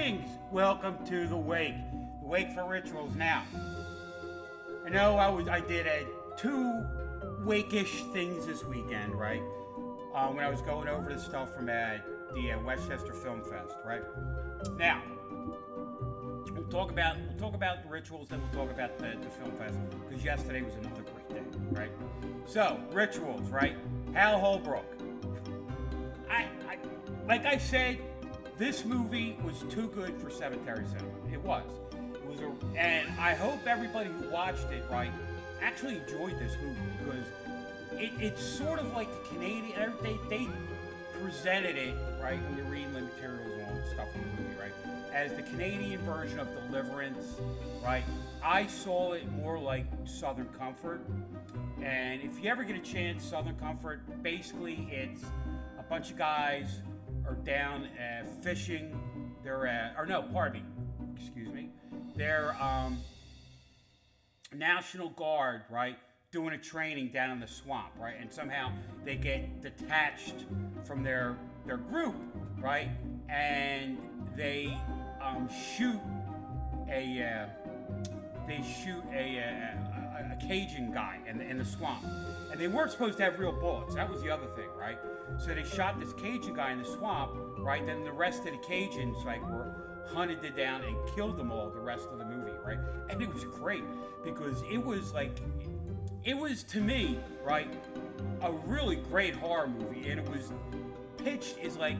Greetings! Welcome to the Wake. The Wake for Rituals. Now, I know I did two wake-ish things this weekend, right? When I was going over the stuff from the Westchester Film Fest, right? Now, we'll talk about the rituals, then we'll talk about the film fest, because yesterday was another great day, right? So, rituals, right? Hal Holbrook. Like I said, this movie was too good for cemetery cinema. It was. And I hope everybody who watched it, right, actually enjoyed this movie, because it's sort of like the Canadian. They presented it, right, when you're reading the materials on stuff on the movie, right, as the Canadian version of Deliverance, right? I saw it more like Southern Comfort. And if you ever get a chance, Southern Comfort, basically it's a bunch of guys are down fishing. They're National Guard, right, doing a training down in the swamp, right, and somehow they get detached from their group, right, and they shoot a Cajun guy in the swamp. And they weren't supposed to have real bullets. That was the other thing, right? So they shot this Cajun guy in the swamp, right? Then the rest of the Cajuns, like, were hunted it down and killed them all the rest of the movie, right? And it was great, because it was to me, right, a really great horror movie. And it was pitched as like,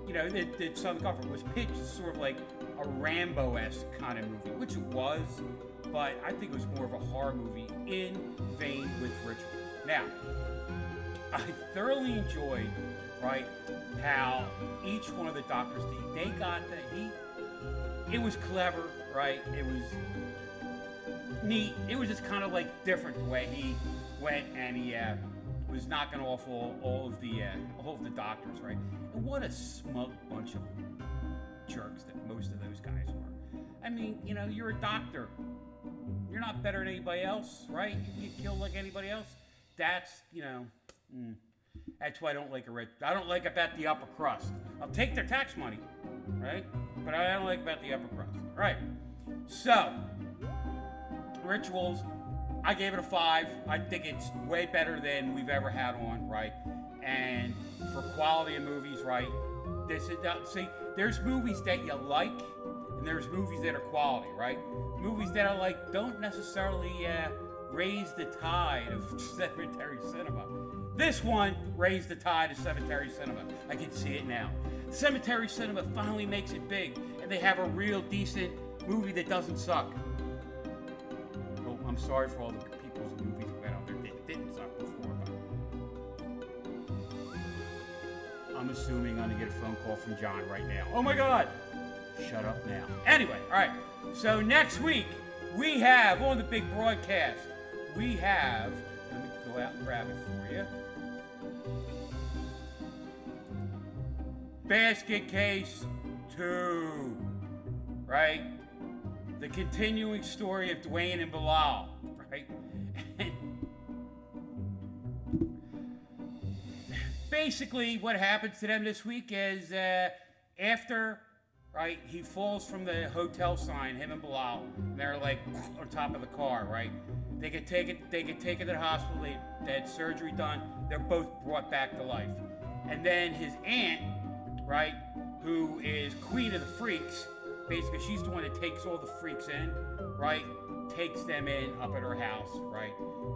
you know, the Southern Comfort was pitched as sort of like a Rambo-esque kind of movie, which it was, but I think it was more of a horror movie in vein with rituals. Now, I thoroughly enjoyed, right, how each one of the doctors, it was clever, right, it was neat, it was just kind of like different the way he went and he was knocking off all of the doctors, right, and what a smug bunch of jerks that most of those guys were. I mean, you know, you're a doctor. You're not better than anybody else, right? You get killed like anybody else. That's, you know, that's why I don't like I don't like about the upper crust. I'll take their tax money, right? But I don't like about the upper crust. All right. So, rituals, I gave it a 5. I think it's way better than we've ever had on, right? And for quality of movies, right? See, there's movies that you like, and there's movies that are quality, right? Movies that are like, don't necessarily raise the tide of cemetery cinema. This one raised the tide of cemetery cinema. I can see it now. Cemetery cinema finally makes it big, and they have a real decent movie that doesn't suck. Oh, I'm sorry for all the people's movies that out there that didn't suck before, but I'm assuming I'm gonna get a phone call from John right now. Oh my God! Shut up now. Anyway, all right. So next week we have on the big broadcast. Let me go out and grab it for you. Basket Case 2, right? The continuing story of Dwayne and Bilal, right? Basically, what happens to them this week is after, right, he falls from the hotel sign, him and Bilal, and they're like on top of the car, right? They get taken to the hospital, they had surgery done, they're both brought back to life. And then his aunt, right, who is queen of the freaks, basically she's the one that takes all the freaks in, right, takes them in up at her house, right,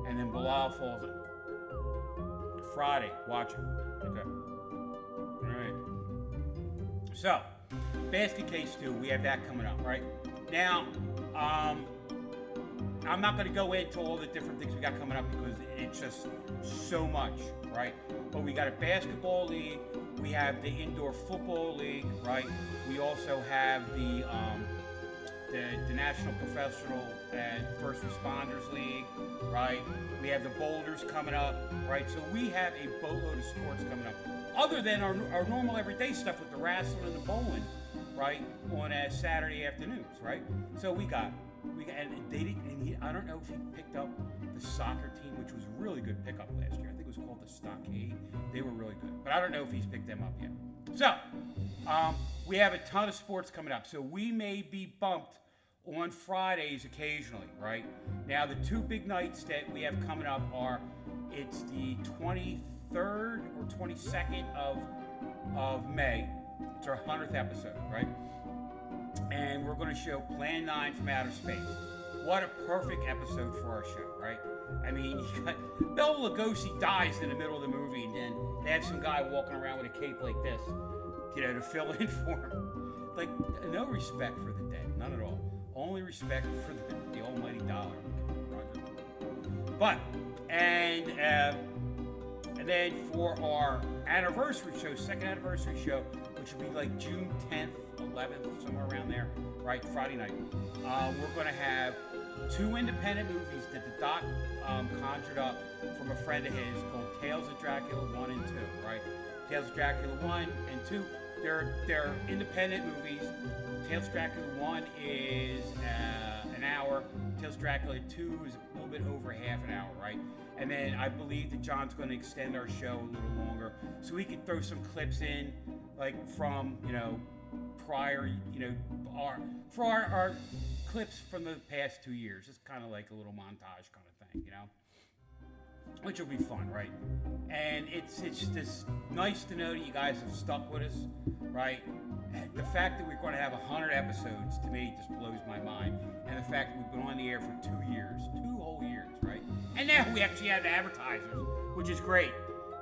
and then Bilal falls in. Friday, watch it. Okay. All right. So, Basket Case 2, we have that coming up, right? Now, I'm not going to go into all the different things we got coming up because it's just so much, right? But we got a basketball league, we have the indoor football league, right? We also have the National Professional and First Responders League, right? We have the boulders coming up, right? So we have a boatload of sports coming up. Other than our normal everyday stuff with the wrestling and the bowling, right? On Saturday afternoons, right? So we got, and I don't know if he picked up the soccer team, which was a really good pickup last year. I think it was called the Stockade. They were really good, but I don't know if he's picked them up yet. So, we have a ton of sports coming up. So we may be bumped on Fridays occasionally, right? Now, the two big nights that we have coming up are, it's the 23rd or 22nd of May. It's our 100th episode, right? And we're going to show Plan 9 from Outer Space. What a perfect episode for our show, right? I mean, you got Bela Lugosi dies in the middle of the movie, and then they have some guy walking around with a cape like this, to fill in for him. Like, no respect for the dead, none at all. Only respect for the almighty dollar. But, and then for our anniversary show, second anniversary show, which will be like June 10th, 11th, somewhere around there, right, Friday night, we're going to have two independent movies that the doc conjured up from a friend of his called Tales of Dracula 1 and 2, right? Tales of Dracula 1 and 2, they're independent movies. Tales of Dracula 1 is an hour. Tales of Dracula 2 is a little bit over half an hour, right? And then I believe that John's going to extend our show a little longer, so we can throw some clips in, like from, prior, our clips from the past 2 years. It's kind of like a little montage kind of thing, which will be fun, right? And it's just nice to know that you guys have stuck with us, right? The fact that we're going to have 100 episodes, to me, just blows my mind. And the fact that we've been on the air for 2 years, 2 whole years, right? And now we actually have advertisers, which is great.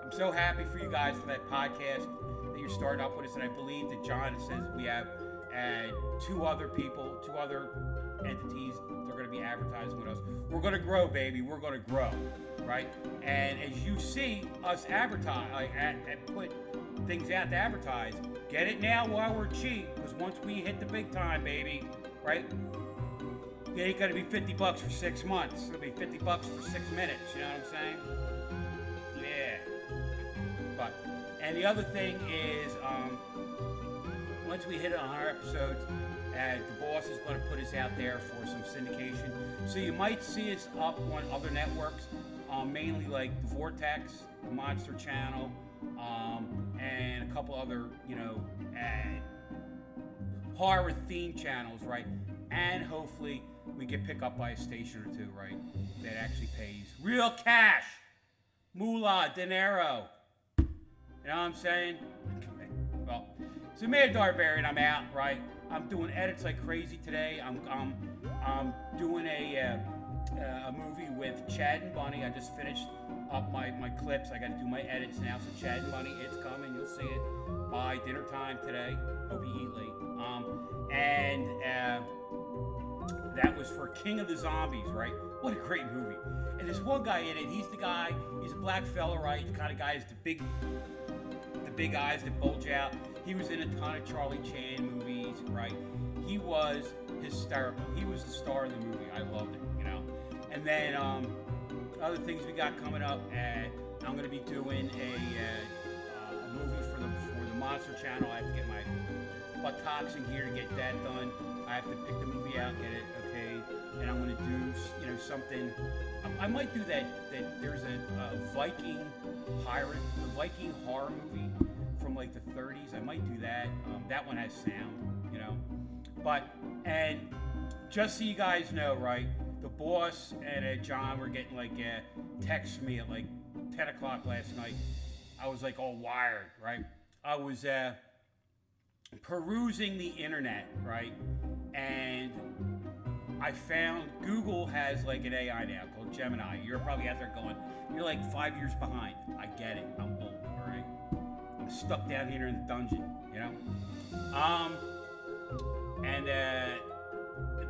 I'm so happy for you guys for that podcast that you're starting up with us. And I believe that John says we have two other entities that are going to be advertising with us. We're going to grow, baby. We're going to grow, right? And as you see us advertise, and put things out to advertise, get it now while we're cheap, because once we hit the big time, baby, right? It ain't going to be $50 for 6 months. It'll be $50 for 6 minutes. You know what I'm saying? Yeah. And the other thing is, once we hit 100 episodes, the boss is going to put us out there for some syndication. So you might see us up on other networks, mainly like the Vortex, the Monster Channel, and a couple other, horror themed channels, right? And hopefully we get picked up by a station or two, right? That actually pays real cash, moolah, dinero. You know what I'm saying? Well, so me and Darbarian, I'm out, right? I'm doing edits like crazy today. I'm doing a movie with Chad and Bunny. I just finished up my clips. I got to do my edits now. So Chad and Bunny, it's coming. You'll see it by dinner time today. Hope you eat late. And that was for King of the Zombies, right? What a great movie. And there's one guy in it. He's the guy. He's a black fella, right? The kind of guy has the big eyes that bulge out. He was in a ton of Charlie Chan movies, right? He was hysterical. He was the star of the movie. I loved it, And then other things we got coming up, I'm going to be doing a movie for the Monster Channel. I have to get my buttocks in gear to get that done. I have to pick the movie out, get it okay, and I'm going to do something. I might do that. There's a Viking pirate, a Viking horror movie from like the 30s. I might do that. That one has sound, and just so you guys know, right, the boss and John were getting text me at like 10 o'clock last night. I was like all wired, right? I was perusing the internet, right? And I found Google has like an AI now called Gemini. You're probably out there going, you're like 5 years behind. I get it. I'm old, all right? I'm stuck down here in the dungeon, And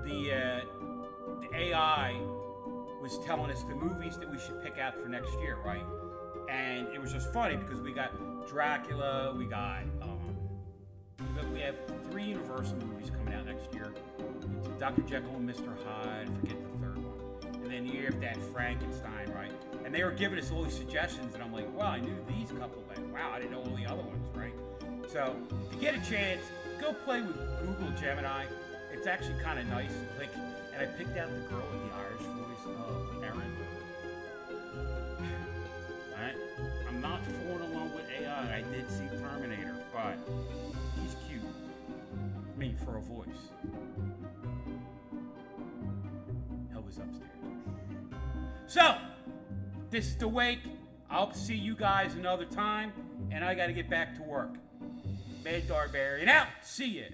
the AI was telling us the movies that we should pick out for next year, right? And it was just funny because we got Dracula, we have 3 Universal movies coming out next year. Dr. Jekyll and Mr. Hyde, I forget the third one. And then you have that Frankenstein, right? And they were giving us all these suggestions, and I'm like, wow, I knew these couple, but wow, I didn't know all the other ones, right? So if you get a chance, go play with Google Gemini. It's actually kind of nice. And I picked out the girl with the Irish voice. But she's cute. I mean, for a voice. Hell was upstairs. So, this is the wake. I'll see you guys another time, and I got to get back to work. Mad Darbarian out. See ya.